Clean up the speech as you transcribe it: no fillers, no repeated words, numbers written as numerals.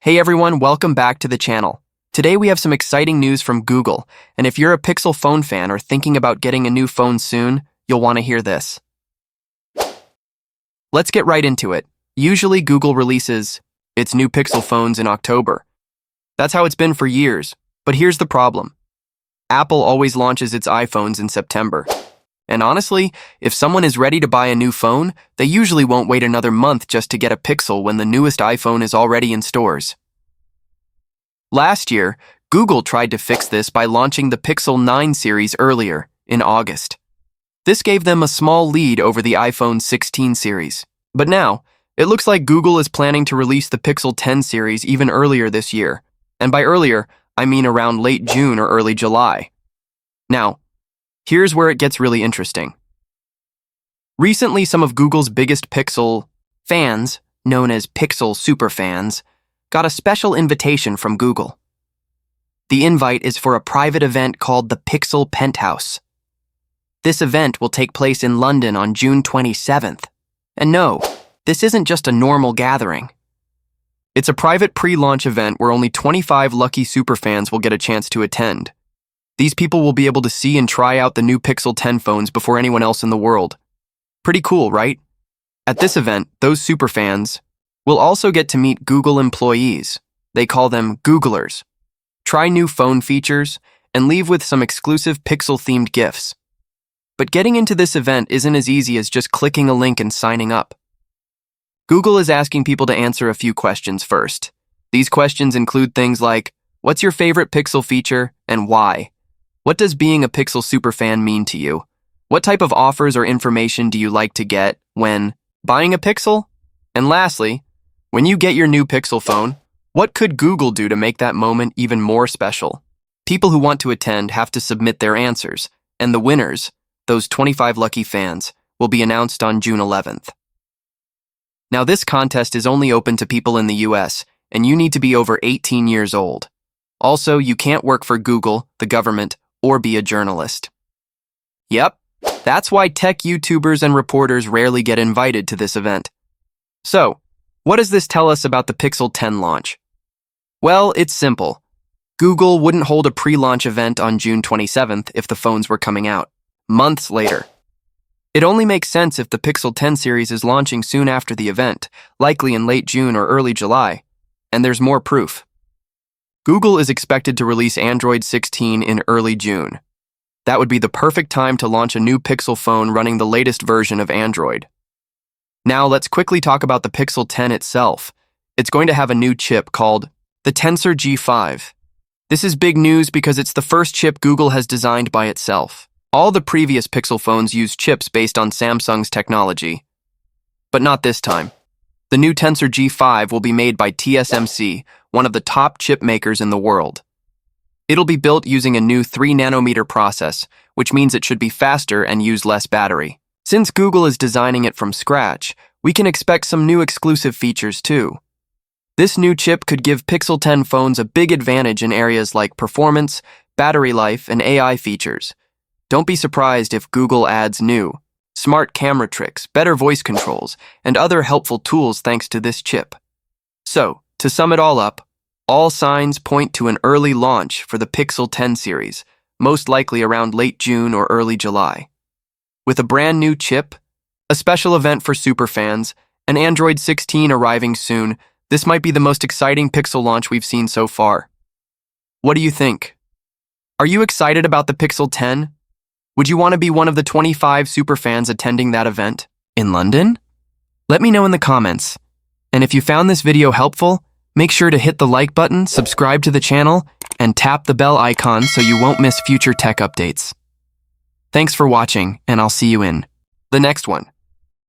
Hey everyone, welcome back to the channel. Today we have some exciting news from Google, and if you're a Pixel phone fan or thinking about getting a new phone soon, you'll want to hear this. Let's get right into it. Usually Google releases its new Pixel phones in October. That's how it's been for years, but here's the problem. Apple always launches its iPhones in September. And honestly, if someone is ready to buy a new phone, they usually won't wait another month just to get a Pixel when the newest iPhone is already in stores. Last year, Google tried to fix this by launching the Pixel 9 series earlier, in August. This gave them a small lead over the iPhone 16 series. But now, it looks like Google is planning to release the Pixel 10 series even earlier this year. And by earlier, I mean around late June or early July. Now, here's where it gets really interesting. Recently, some of Google's biggest Pixel fans, known as Pixel Superfans, got a special invitation from Google. The invite is for a private event called the Pixel Penthouse. This event will take place in London on June 27th. And no, this isn't just a normal gathering. It's a private pre-launch event where only 25 lucky superfans will get a chance to attend. These people will be able to see and try out the new Pixel 10 phones before anyone else in the world. Pretty cool, right? At this event, those superfans will also get to meet Google employees. They call them Googlers. Try new phone features and leave with some exclusive Pixel-themed gifts. But getting into this event isn't as easy as just clicking a link and signing up. Google is asking people to answer a few questions first. These questions include things like, what's your favorite Pixel feature and why? What does being a Pixel superfan mean to you? What type of offers or information do you like to get when buying a Pixel? And lastly, when you get your new Pixel phone, what could Google do to make that moment even more special? People who want to attend have to submit their answers, and the winners, those 25 lucky fans, will be announced on June 11th. Now, this contest is only open to people in the US, and you need to be over 18 years old. Also, you can't work for Google, the government, or be a journalist. Yep, that's why tech YouTubers and reporters rarely get invited to this event. So, what does this tell us about the Pixel 10 launch? Well, it's simple. Google wouldn't hold a pre-launch event on June 27th if the phones were coming out, months later. It only makes sense if the Pixel 10 series is launching soon after the event, likely in late June or early July. And there's more proof. Google is expected to release Android 16 in early June. That would be the perfect time to launch a new Pixel phone running the latest version of Android. Now let's quickly talk about the Pixel 10 itself. It's going to have a new chip called the Tensor G5. This is big news because it's the first chip Google has designed by itself. All the previous Pixel phones used chips based on Samsung's technology. But not this time. The new Tensor G5 will be made by TSMC, one of the top chip makers in the world. It'll be built using a new 3-nanometer process, which means it should be faster and use less battery. Since Google is designing it from scratch, we can expect some new exclusive features too. This new chip could give Pixel 10 phones a big advantage in areas like performance, battery life, and AI features. Don't be surprised if Google adds new smart camera tricks, better voice controls, and other helpful tools thanks to this chip. So, to sum it all up, all signs point to an early launch for the Pixel 10 series, most likely around late June or early July. With a brand new chip, a special event for superfans, and Android 16 arriving soon, this might be the most exciting Pixel launch we've seen so far. What do you think? Are you excited about the Pixel 10? Would you want to be one of the 25 superfans attending that event in London? Let me know in the comments. And if you found this video helpful, make sure to hit the like button, subscribe to the channel, and tap the bell icon so you won't miss future tech updates. Thanks for watching, and I'll see you in the next one.